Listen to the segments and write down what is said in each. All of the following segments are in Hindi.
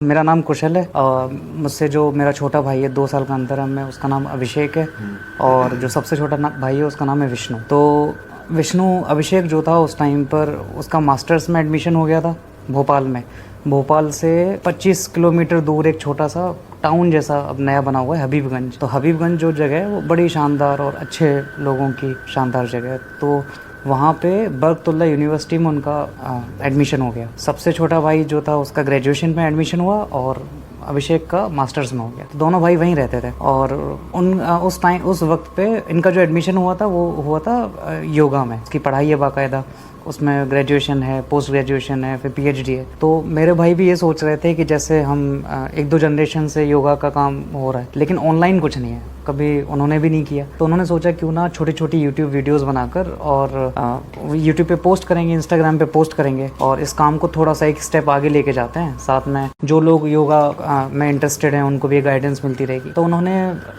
मेरा नाम कुशल है और मुझसे जो मेरा छोटा भाई है 2 साल का अंतर है हमें, उसका नाम अभिषेक है। और जो सबसे छोटा भाई है उसका नाम है विष्णु। तो विष्णु अभिषेक जो था उस टाइम पर उसका मास्टर्स में एडमिशन हो गया था भोपाल में। भोपाल से 25 किलोमीटर दूर एक छोटा सा टाउन जैसा अब नया बना हुआ है हबीबगंज। तो हबीबगंज जो जगह है वो बड़ी शानदार और अच्छे लोगों की शानदार जगह है। तो वहाँ पे बरकतुल्लाह यूनिवर्सिटी में उनका एडमिशन हो गया। सबसे छोटा भाई जो था उसका ग्रेजुएशन में एडमिशन हुआ और अभिषेक का मास्टर्स में हो गया। तो दोनों भाई वहीं रहते थे और उस वक्त पे इनका जो एडमिशन हुआ था वो हुआ था योगा में। उसकी पढ़ाई है बाकायदा, उसमें ग्रेजुएशन है, पोस्ट ग्रेजुएशन है, फिर पीएचडी है। तो मेरे भाई भी ये सोच रहे थे कि जैसे हम 1-2 जनरेशन से योगा का काम हो रहा है लेकिन ऑनलाइन कुछ नहीं है, कभी उन्होंने भी नहीं किया। तो उन्होंने सोचा क्यों ना छोटी छोटी यूट्यूब वीडियोस बनाकर और यूट्यूब पे पोस्ट करेंगे, इंस्टाग्राम पे पोस्ट करेंगे और इस काम को थोड़ा सा एक स्टेप आगे लेके जाते हैं। साथ में जो लोग योगा में इंटरेस्टेड हैं उनको भी गाइडेंस मिलती रहेगी। तो उन्होंने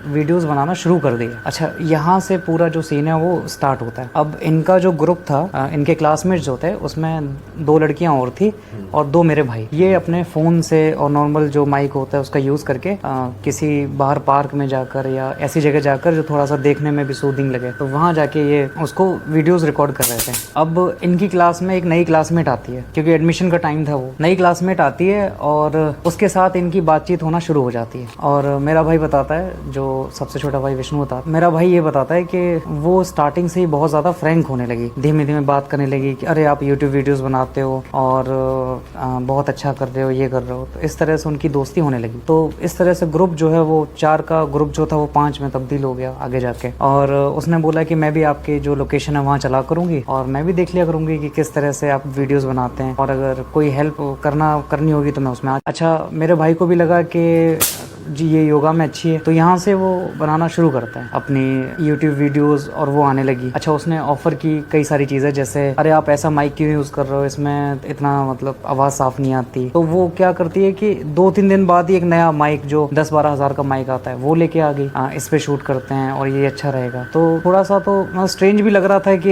वीडियोस बनाना शुरू कर दिया। अच्छा, यहाँ से पूरा जो सीन है वो स्टार्ट होता है। अब इनका जो ग्रुप था, इनके क्लासमेट्स जो थे उसमें 2 लड़कियां और थी और 2 मेरे भाई। ये अपने फ़ोन से और नॉर्मल जो माइक होता है उसका यूज़ करके किसी बाहर पार्क में जाकर या ऐसी जगह जाकर जो थोड़ा सा देखने में भी सूदिंग लगे तो वहाँ जाके ये उसको वीडियोस रिकॉर्ड कर रहे थे। अब इनकी क्लास में एक नई क्लासमेट आती है क्योंकि एडमिशन का टाइम था। वो नई क्लासमेट आती है और उसके साथ इनकी बातचीत होना शुरू हो जाती है। और मेरा भाई बताता है, जो सबसे छोटा भाई विष्णु होता, मेरा भाई ये बताता है कि वो स्टार्टिंग से ही बहुत ज़्यादा फ्रैंक होने लगी, धीमे धीमे बात करने लगी कि अरे आप यूट्यूब वीडियोज़ बनाते हो और बहुत अच्छा कर रहे हो, ये कर रहे हो। तो इस तरह से उनकी दोस्ती होने लगी। तो इस तरह से ग्रुप जो है वो 4 का ग्रुप जो था वो 5 में तब्दील हो गया आगे जाके। और उसने बोला कि मैं भी आपके जो लोकेशन है वहाँ चला करूँगी और मैं भी देख लिया करूँगी कि किस तरह से आप वीडियोस बनाते हैं और अगर कोई हेल्प करनी होगी तो मैं उसमें अच्छा, मेरे भाई को भी लगा कि जी ये योगा में अच्छी है। तो यहाँ से वो बनाना शुरू करता है अपनी यूट्यूब वीडियोस और वो आने लगी। अच्छा, उसने ऑफर की कई सारी चीज़ें, जैसे अरे आप ऐसा माइक क्यों यूज़ कर रहे हो, इसमें इतना मतलब आवाज़ साफ नहीं आती। तो वो क्या करती है कि 2-3 दिन बाद ही एक नया माइक जो 10-12 हज़ार का माइक आता है वो लेके आ गई। इस पे शूट करते हैं और ये अच्छा रहेगा। तो थोड़ा सा तो स्ट्रेंज भी लग रहा था कि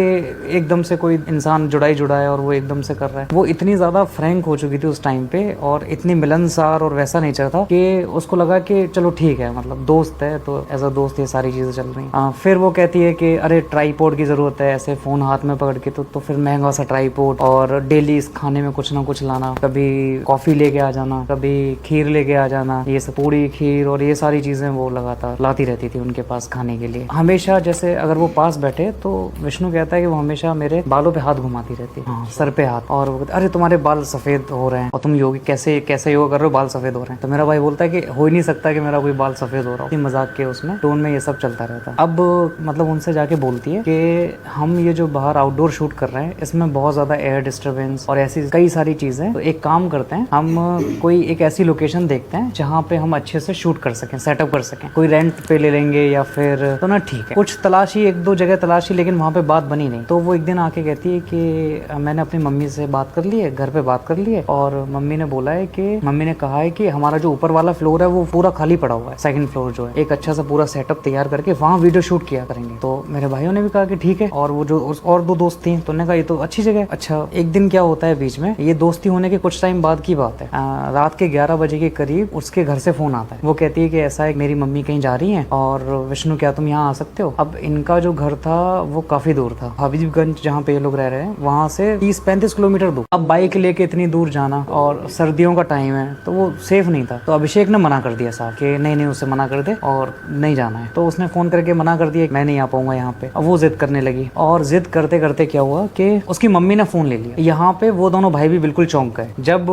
एकदम से कोई इंसान जुड़ा है और वो एकदम से कर रहा है। वो इतनी ज़्यादा फ्रैंक हो चुकी थी उस टाइम पे और इतनी मिलनसार और वैसा नेचर था कि उसको लगा कि चलो ठीक है, मतलब दोस्त है तो एज अ दोस्त ये सारी चीज़ें चल रही हैं। फिर वो कहती है कि अरे ट्राईपोड की ज़रूरत है, ऐसे फ़ोन हाथ में पकड़ के तो फिर महंगा सा ट्राईपोड और डेली इस खाने में कुछ ना कुछ लाना, कभी कॉफ़ी लेके आ जाना, कभी खीर लेके आ जाना, ये सब पूड़ी खीर और ये सारी चीज़ें वो लगातार लाती रहती थी उनके पास खाने के लिए। हमेशा जैसे अगर वो पास बैठे तो विष्णु कहता है कि वो हमेशा मेरे बालों पे हाथ घुमाती रहती है, सर पे हाथ, और वो कहता अरे तुम्हारे बाल सफ़ेद हो रहे हैं और तुम योगी कैसे योगा कर रहे हो, बाल सफ़ेद हो रहे हैं। तो मेरा भाई बोलता है कि हो ही नहीं सकता कि मेरा कोई बाल सफ़ेद हो रहा हो। मजाक के उसमें टोन में ये सब चलता रहता। अब मतलब उनसे जाके बोलती है कि हम ये जो बाहर आउटडोर शूट कर रहे हैं इसमें बहुत ज़्यादा एयर डिस्टर्बेंस और ऐसी कई सारी चीज़ें। तो एक काम करते हैं, हम कोई एक ऐसी लोकेशन देखते हैं जहाँ पे हम अच्छे से शूट कर सकें, सेटअप कर सकें। कोई रेंट पे ले लेंगे या फिर तो ना ठीक है। कुछ तलाशी, 1-2 जगह तलाशी, लेकिन वहाँ पे बात बनी नहीं। तो वो एक दिन आके कहती है कि मैंने अपनी मम्मी से बात कर ली है, घर पे बात कर ली है और मम्मी ने कहा है कि हमारा जो ऊपर वाला फ्लोर है वो पूरा खाली पड़ा हुआ है, 2nd फ्लोर जो है, एक अच्छा सा पूरा सेटअप तैयार करके वहाँ वीडियो शूट किया करेंगे। तो मेरे भाइयों ने भी कहा कि ठीक है। और वो जो और 2 दोस्त थी तो उन्होंने कहा ये तो अच्छी जगह है। अच्छा, एक दिन क्या होता है बीच में, ये दोस्ती होने के कुछ टाइम बाद की बात है, रात के 11 बजे के करीब उसके घर से फोन आता है। वो कहती है कि ऐसा है, मेरी मम्मी कहीं जा रही है और विष्णु क्या तुम यहाँ आ सकते हो। अब इनका जो घर था वो काफी दूर था, हबीबगंज जहाँ पे ये लोग रह रहे हैं वहाँ से 30-35 किलोमीटर दूर। अब बाइक लेके इतनी दूर जाना और सर्दियों का टाइम है तो वो सेफ नहीं था। तो अभिषेक ने मना कर दिया साहब कि नहीं उसे मना कर दे और नहीं जाना है। तो उसने फोन करके मना कर दिया, मैं नहीं आ पाऊंगा यहाँ पे। अब वो जिद करने लगी और जिद करते करते क्या हुआ कि उसकी मम्मी ने फोन ले लिया। यहाँ पे वो दोनों भाई भी बिल्कुल चौंक गए जब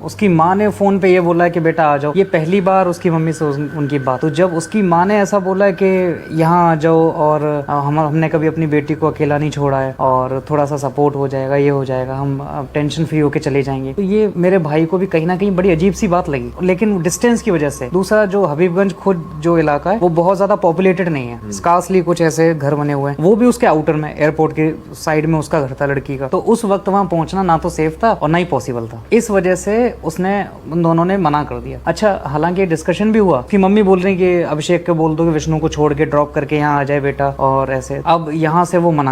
उसकी माँ ने फोन पे ये बोला कि बेटा आ जाओ। ये पहली बार उसकी मम्मी से उनकी बात। तो जब उसकी माँ ने ऐसा बोला कि यहाँ आ जाओ और हमने कभी अपनी बेटी को अकेला नहीं छोड़ा है और थोड़ा सा सपोर्ट हो जाएगा, ये हो जाएगा, हम टेंशन फ्री होके चले जाएंगे। तो ये मेरे भाई को भी कहीं ना कहीं बड़ी अजीब सी बात लगी, लेकिन डिस्टेंस की वजह से। दूसरा, जो हबीबगंज खुद जो इलाका है वो बहुत ज्यादा पॉपुलेटेड नहीं है, स्कार्सली कुछ ऐसे घर बने हुए हैं, वो भी उसके आउटर में, एयरपोर्ट के साइड में उसका घर था लड़की का। तो उस वक्त वहां पहुंचना ना तो सेफ था और ना ही पॉसिबल था। इस वजह से उसने उन दोनों ने मना कर दिया। अच्छा, हालांकि डिस्कशन भी हुआ कि मम्मी बोल रही कि अभिषेक को बोल दो कि विष्णु को छोड़ के ड्रॉप करके यहाँ आ जाए बेटा और ऐसे। अब यहाँ से वो मना